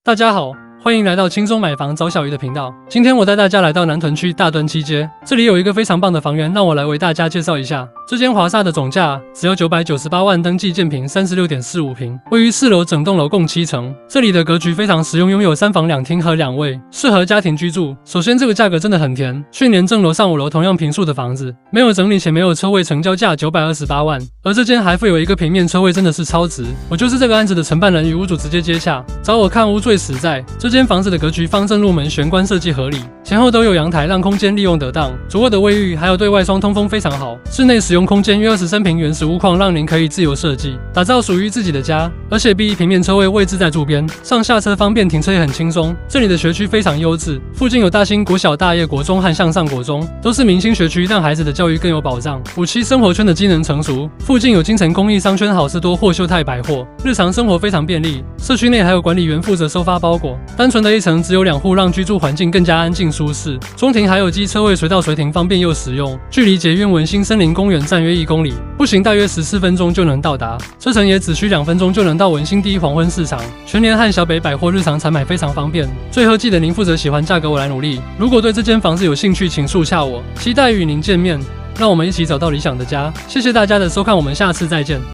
大家好，欢迎来到轻松买房找小鱼的频道。今天我带大家来到南屯区大墩七街，这里有一个非常棒的房源，让我来为大家介绍一下。这间华萨的总价只要998万，登记建坪36.45平，位于4楼，整栋楼共7层。这里的格局非常实用，拥有3房2厅和2卫，适合家庭居住。首先，这个价格真的很甜，去年正楼上5楼同样坪数的房子，没有整理且没有车位，成交价928万，而这间还附有一个平面车位，真的是超值。我就是这个案子的承办人，与屋主直接接洽，找我看屋最实在。这间房子的格局方正入门，玄关设计合理，前后都有阳台，让空间利用得当。主卧的卫浴还有对外窗通风非常好，室内使用空间约23平，原始屋况让您可以自由设计，打造属于自己的家。而且 B1 平面车位位置在柱边，上下车方便，停车也很轻松。这里的学区非常优质，附近有大兴国小、大业国中和向上国中，都是明星学区，让孩子的教育更有保障。5期生活圈的机能成熟，附近有金城工艺商圈、好事多或秀泰百货，日常生活非常便利。社区内还有管理员负责收发包裹，单纯的一层只有2户，让居住环境更加安静舒适。中庭还有机车位，随到随停，方便又实用。距离捷运文心森林公园站约1公里，步行大约14分钟就能到达。车程也只需2分钟就能到文心第一黄昏市场、全联和小北百货，日常采买非常方便。最后记得您负责喜欢价格，我来努力。如果对这间房子有兴趣，请速洽我，期待与您见面，让我们一起找到理想的家。谢谢大家的收看，我们下次再见。